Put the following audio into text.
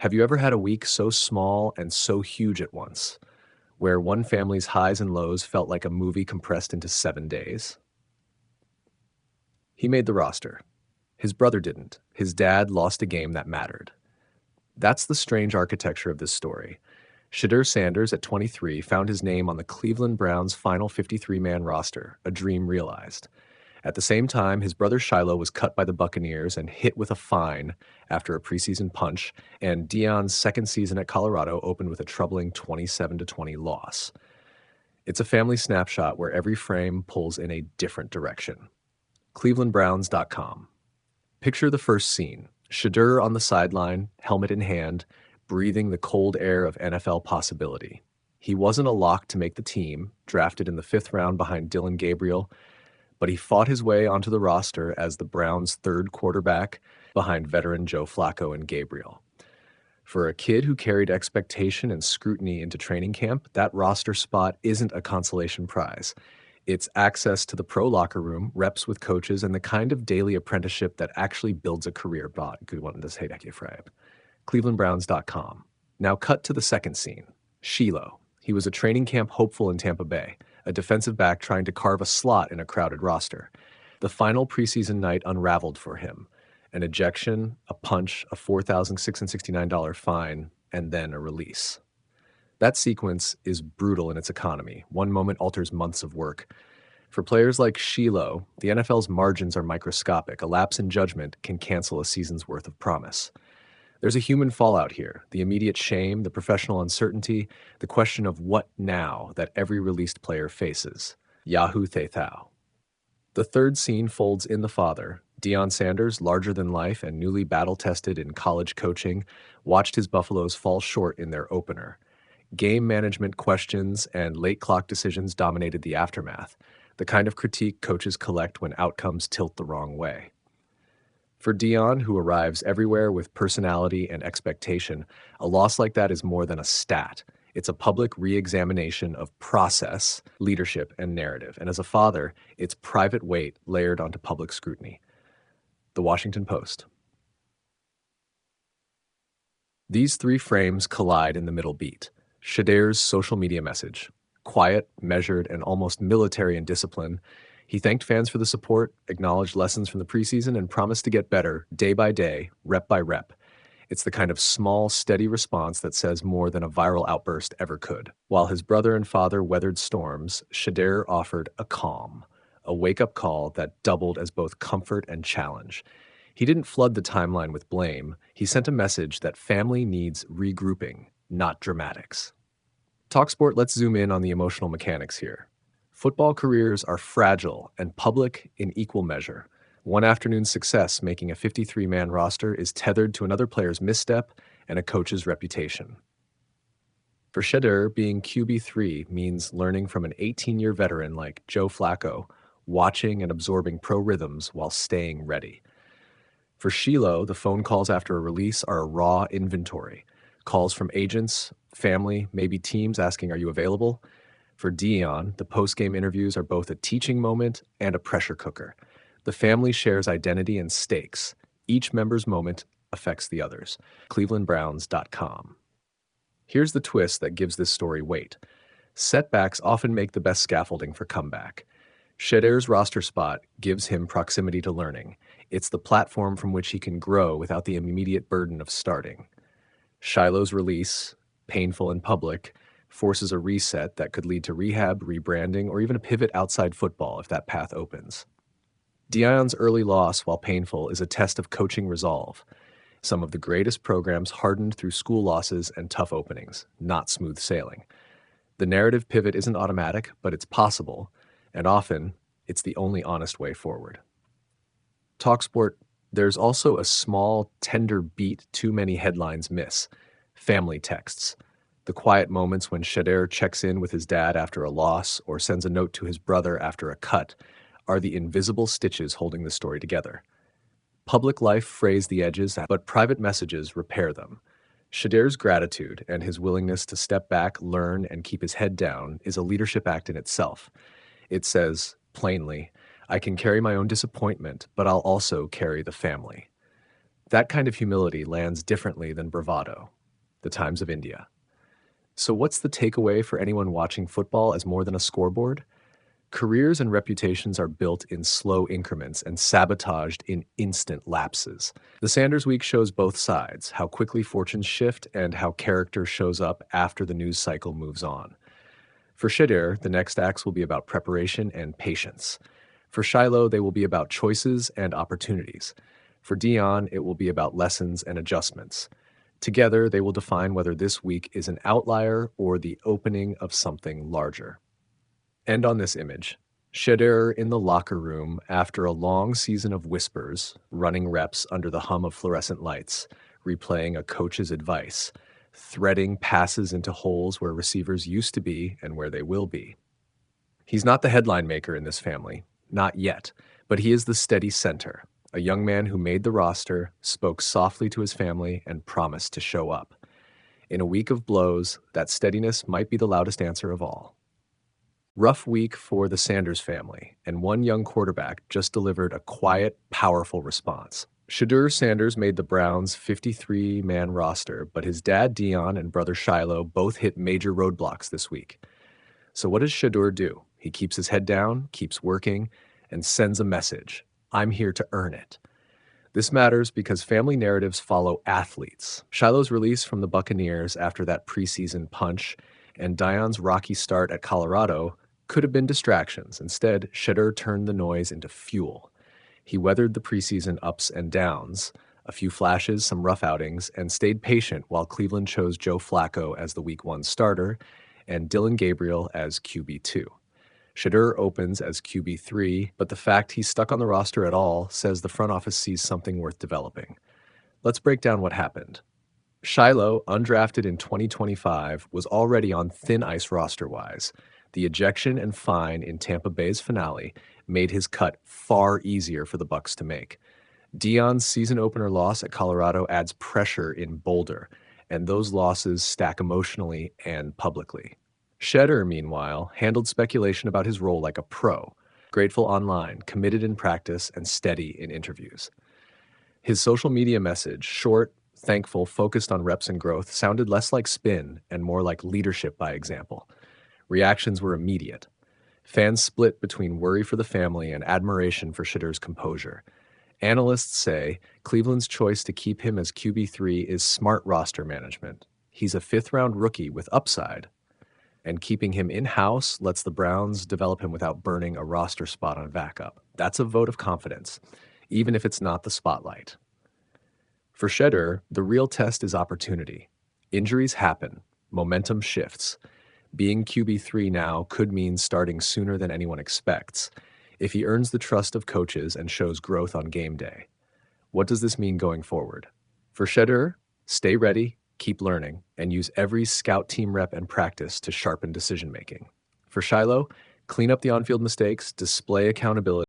Have you ever had a week so small and so huge at once, where one family's highs and lows felt like a movie compressed into 7 days? He made the roster. His brother didn't. His dad lost a game that mattered. That's the strange architecture of this story. Shedeur Sanders, at 23, found his name on the Cleveland Browns' final 53-man roster, a dream realized. At the same time, his brother Shilo was cut by the Buccaneers and hit with a fine after a preseason punch, and Deion's second season at Colorado opened with a troubling 27-20 loss. It's a family snapshot where every frame pulls in a different direction. ClevelandBrowns.com. Picture the first scene. Shedeur on the sideline, helmet in hand, breathing the cold air of NFL possibility. He wasn't a lock to make the team, drafted in the 5th round behind Dillon Gabriel, but he fought his way onto the roster as the Browns' third quarterback behind veteran Joe Flacco and Gabriel. For a kid who carried expectation and scrutiny into training camp, that roster spot isn't a consolation prize. It's access to the pro locker room, reps with coaches, and the kind of daily apprenticeship that actually builds a career. ClevelandBrowns.com. Now cut to the second scene. Shilo. He was a training camp hopeful in Tampa Bay, a defensive back trying to carve a slot in a crowded roster. The final preseason night unraveled for him. An ejection, a punch, a $4,669 fine, and then a release. That sequence is brutal in its economy. One moment alters months of work. For players like Shilo, the NFL's margins are microscopic. A lapse in judgment can cancel a season's worth of promise. There's a human fallout here, the immediate shame, the professional uncertainty, the question of what now that every released player faces. Yahoo Theithau. The third scene folds in the father. Deion Sanders, larger than life and newly battle-tested in college coaching, watched his Buffaloes fall short in their opener. Game management questions and late clock decisions dominated the aftermath, the kind of critique coaches collect when outcomes tilt the wrong way. For Deion, who arrives everywhere with personality and expectation, a loss like that is more than a stat. It's a public re-examination of process, leadership, and narrative. And as a father, it's private weight layered onto public scrutiny. The Washington Post. These three frames collide in the middle beat. Shedeur's social media message. Quiet, measured, and almost military in discipline. He thanked fans for the support, acknowledged lessons from the preseason, and promised to get better day by day, rep by rep. It's the kind of small, steady response that says more than a viral outburst ever could. While his brother and father weathered storms, Shedeur offered a calm, a wake-up call that doubled as both comfort and challenge. He didn't flood the timeline with blame. He sent a message that family needs regrouping, not dramatics. TalkSport, let's zoom in on the emotional mechanics here. Football careers are fragile and public in equal measure. One afternoon's success making a 53-man roster is tethered to another player's misstep and a coach's reputation. For Shedeur, being QB3 means learning from an 18-year veteran like Joe Flacco, watching and absorbing pro rhythms while staying ready. For Shilo, the phone calls after a release are a raw inventory. Calls from agents, family, maybe teams asking, "Are you available?" For Deion, the post-game interviews are both a teaching moment and a pressure cooker. The family shares identity and stakes. Each member's moment affects the others. ClevelandBrowns.com. Here's the twist that gives this story weight. Setbacks often make the best scaffolding for comeback. Shedeur's roster spot gives him proximity to learning. It's the platform from which he can grow without the immediate burden of starting. Shilo's release, painful in public, forces a reset that could lead to rehab, rebranding, or even a pivot outside football if that path opens. Deion's early loss, while painful, is a test of coaching resolve. Some of the greatest programs hardened through school losses and tough openings, not smooth sailing. The narrative pivot isn't automatic, but it's possible, and often it's the only honest way forward. TalkSport, there's also a small, tender beat too many headlines miss. Family texts. The quiet moments when Shedeur checks in with his dad after a loss or sends a note to his brother after a cut are the invisible stitches holding the story together. Public life frays the edges, but private messages repair them. Shedeur's gratitude and his willingness to step back, learn, and keep his head down is a leadership act in itself. It says, plainly, I can carry my own disappointment, but I'll also carry the family. That kind of humility lands differently than bravado. The Times of India. So, what's the takeaway for anyone watching football as more than a scoreboard? Careers and reputations are built in slow increments and sabotaged in instant lapses. The Sanders Week shows both sides, how quickly fortunes shift and how character shows up after the news cycle moves on. For Shedeur, the next acts will be about preparation and patience. For Shilo, they will be about choices and opportunities. For Deion, it will be about lessons and adjustments. Together, they will define whether this week is an outlier or the opening of something larger. End on this image. Shedeur in the locker room after a long season of whispers, running reps under the hum of fluorescent lights, replaying a coach's advice, threading passes into holes where receivers used to be and where they will be. He's not the headline maker in this family, not yet, but he is the steady center, a young man who made the roster, spoke softly to his family, and promised to show up. In a week of blows, that steadiness might be the loudest answer of all. Rough week for the Sanders family, and one young quarterback just delivered a quiet, powerful response. Shedeur Sanders made the Browns' 53-man roster, but his dad Deion and brother Shilo both hit major roadblocks this week. So what does Shedeur do? He keeps his head down, keeps working, and sends a message. I'm here to earn it. This matters because family narratives follow athletes. Shilo's release from the Buccaneers after that preseason punch and Deion's rocky start at Colorado could have been distractions. Instead, Shedeur turned the noise into fuel. He weathered the preseason ups and downs, a few flashes, some rough outings, and stayed patient while Cleveland chose Joe Flacco as the Week 1 starter and Dillon Gabriel as QB2. Shedeur opens as QB3, but the fact he's stuck on the roster at all says the front office sees something worth developing. Let's break down what happened. Shilo, undrafted in 2025, was already on thin ice roster-wise. The ejection and fine in Tampa Bay's finale made his cut far easier for the Bucs to make. Deion's season opener loss at Colorado adds pressure in Boulder, and those losses stack emotionally and publicly. Shedeur, meanwhile, handled speculation about his role like a pro, grateful online, committed in practice, and steady in interviews. His social media message, short, thankful, focused on reps and growth, sounded less like spin and more like leadership by example. Reactions were immediate. Fans split between worry for the family and admiration for Shedeur's composure. Analysts say Cleveland's choice to keep him as QB3 is smart roster management. He's a fifth-round rookie with upside, and keeping him in-house lets the Browns develop him without burning a roster spot on backup. That's a vote of confidence, even if it's not the spotlight. For Shedeur, the real test is opportunity. Injuries happen. Momentum shifts. Being QB3 now could mean starting sooner than anyone expects, if he earns the trust of coaches and shows growth on game day. What does this mean going forward? For Shedeur, stay ready, keep learning, and use every scout team rep and practice to sharpen decision-making. For Shilo, clean up the on-field mistakes, display accountability,